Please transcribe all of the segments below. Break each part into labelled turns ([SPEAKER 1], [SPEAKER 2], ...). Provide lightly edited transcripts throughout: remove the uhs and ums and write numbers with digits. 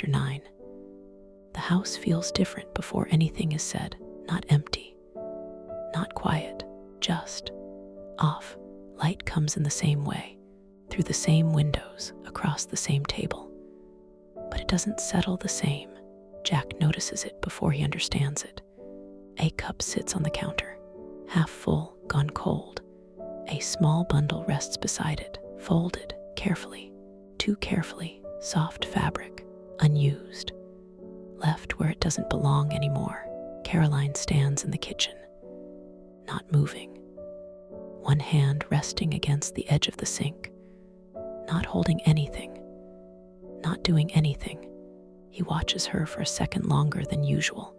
[SPEAKER 1] Chapter 9. The house feels different before anything is said, not empty, not quiet, just off. Light comes in the same way, through the same windows, across the same table. But it doesn't settle the same. Jack notices it before he understands it. A cup sits on the counter, half full, gone cold. A small bundle rests beside it, folded carefully, too carefully, soft fabric, unused. Left where it doesn't belong anymore, Caroline stands in the kitchen, not moving, one hand resting against the edge of the sink, not holding anything, not doing anything. He watches her for a second longer than usual.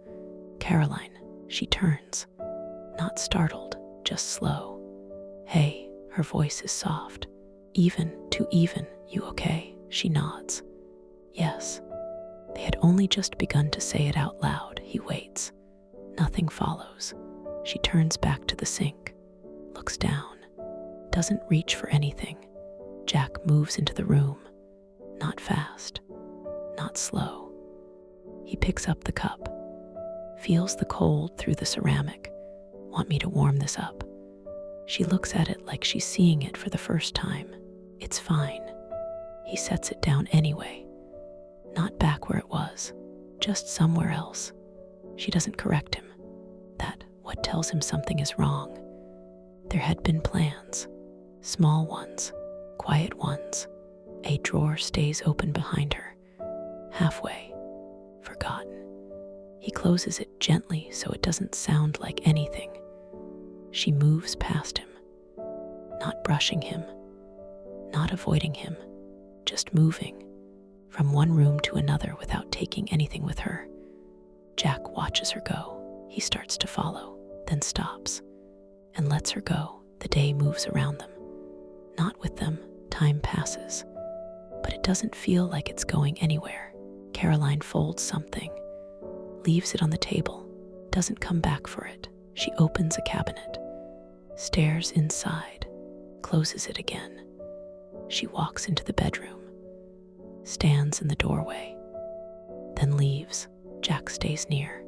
[SPEAKER 1] Caroline, she turns, not startled, just slow. Hey, her voice is soft. Even, too even, you okay? She nods. Yes. They had only just begun to say it out loud. He waits. Nothing follows. She turns back to the sink, looks down, doesn't reach for anything. Jack moves into the room, not fast, not slow. He picks up the cup, feels the cold through the ceramic. Want me to warm this up? She looks at it like she's seeing it for the first time. It's fine. He sets it down anyway. Not back where it was, just somewhere else. She doesn't correct him. That what tells him something is wrong. There had been plans, small ones, quiet ones. A drawer stays open behind her, halfway, forgotten. He closes it gently so it doesn't sound like anything. She moves past him, not brushing him, not avoiding him, just moving from one room to another without taking anything with her. Jack watches her go. He starts to follow, then stops and lets her go. The day moves around them, not with them. Time passes, but it doesn't feel like it's going anywhere. Caroline folds something, leaves it on the table, doesn't come back for it. She opens a cabinet, stares inside, closes it again. She walks into the bedroom, stands in the doorway, then leaves. Jack stays near,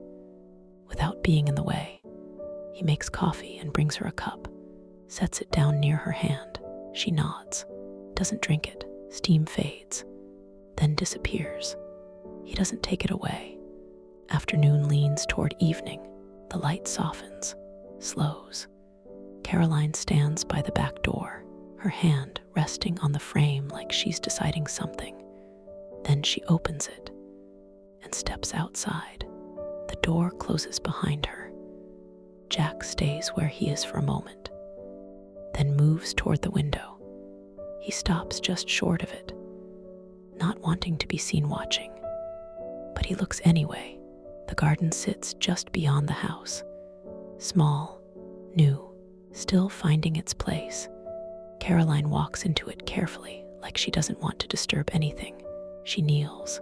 [SPEAKER 1] without being in the way. He makes coffee and brings her a cup, sets it down near her hand. She nods, doesn't drink it. Steam fades, then disappears. He doesn't take it away. Afternoon leans toward evening. The light softens, slows. Caroline stands by the back door, her hand resting on the frame like she's deciding something. Then she opens it and steps outside. The door closes behind her. Jack stays where he is for a moment, then moves toward the window. He stops just short of it, not wanting to be seen watching, but he looks anyway. The garden sits just beyond the house, small, new, still finding its place. Caroline walks into it carefully, like she doesn't want to disturb anything. She kneels,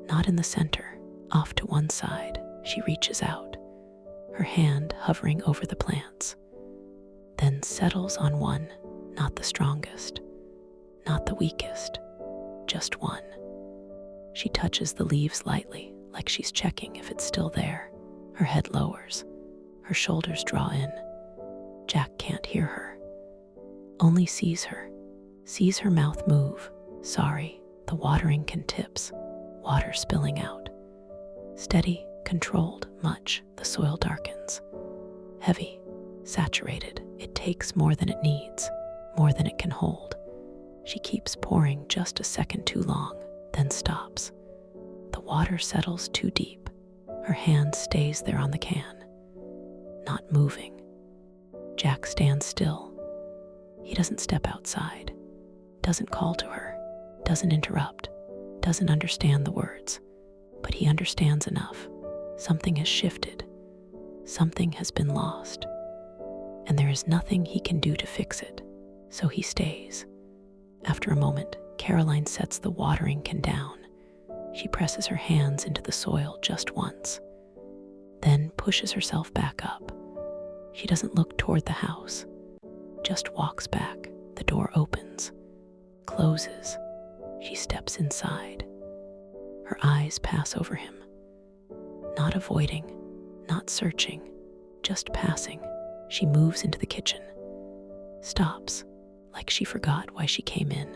[SPEAKER 1] not in the center, off to one side. She reaches out, her hand hovering over the plants, then settles on one, not the strongest, not the weakest, just one. She touches the leaves lightly, like she's checking if it's still there. Her head lowers, her shoulders draw in. Jack can't hear her, only sees her mouth move. Sorry, the watering can tips, water spilling out. Steady, controlled, much. The soil darkens. Heavy, saturated. It takes more than it needs, more than it can hold. She keeps pouring just a second too long, then stops. The water settles too deep. Her hand stays there on the can, not moving. Jack stands still. He doesn't step outside, doesn't call to her, doesn't interrupt, doesn't understand the words, but he understands enough. Something has shifted. Something has been lost. And there is nothing he can do to fix it, so he stays. After a moment, Caroline sets the watering can down. She presses her hands into the soil just once, then pushes herself back up. She doesn't look toward the house, just walks back. The door opens, closes. She steps inside. Her eyes pass over him, not avoiding, not searching, just passing. She moves into the kitchen, stops, like she forgot why she came in.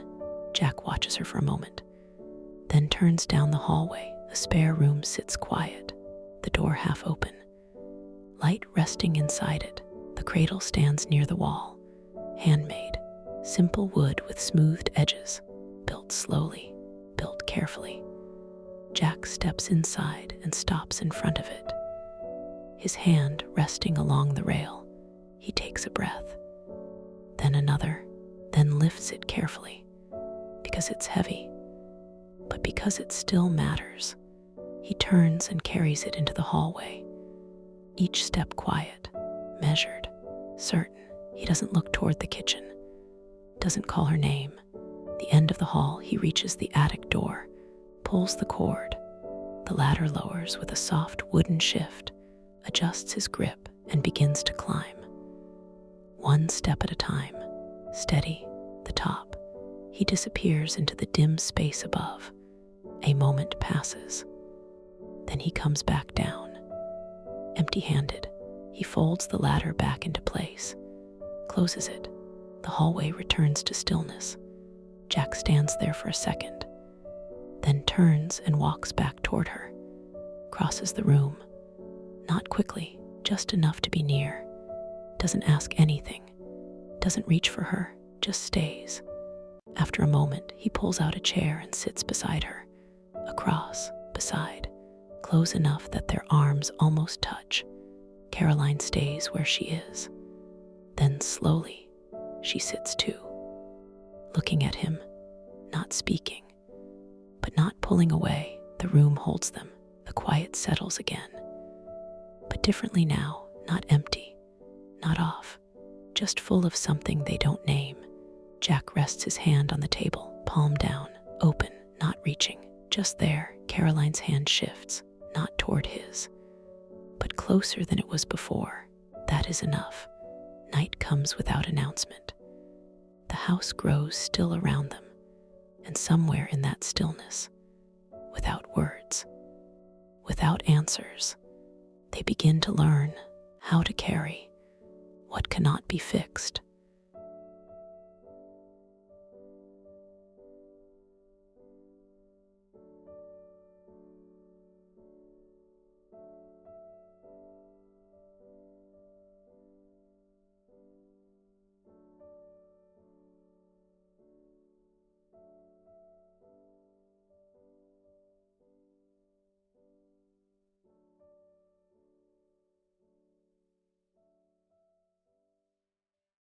[SPEAKER 1] Jack watches her for a moment, then turns down the hallway. The spare room sits quiet, the door half open, light resting inside it. The cradle stands near the wall, handmade, simple wood with smoothed edges, built slowly, built carefully. Jack steps inside and stops in front of it, his hand resting along the rail. He takes a breath, then another, then lifts it carefully, because it's heavy, but because it still matters. He turns and carries it into the hallway, each step quiet, measured, certain. He doesn't look toward the kitchen, doesn't call her name. The end of the hall, he reaches the attic door, pulls the cord. The ladder lowers with a soft wooden shift, adjusts his grip, and begins to climb. One step at a time, steady, the top. He disappears into the dim space above. A moment passes. Then he comes back down. Empty-handed, he folds the ladder back into place, closes it. The hallway returns to stillness. Jack stands there for a second, then turns and walks back toward her, crosses the room. Not quickly, just enough to be near. Doesn't ask anything, doesn't reach for her, just stays. After a moment, he pulls out a chair and sits beside her, across, beside, close enough that their arms almost touch. Caroline stays where she is. Then slowly, she sits too, looking at him, not speaking, but not pulling away. The room holds them. The quiet settles again. But differently now, not empty, not off, just full of something they don't name. Jack rests his hand on the table, palm down, open, not reaching, just there. Caroline's hand shifts, not toward his, but closer than it was before. That is enough. Night comes without announcement. The house grows still around them, and somewhere in that stillness, without words, without answers, they begin to learn how to carry what cannot be fixed.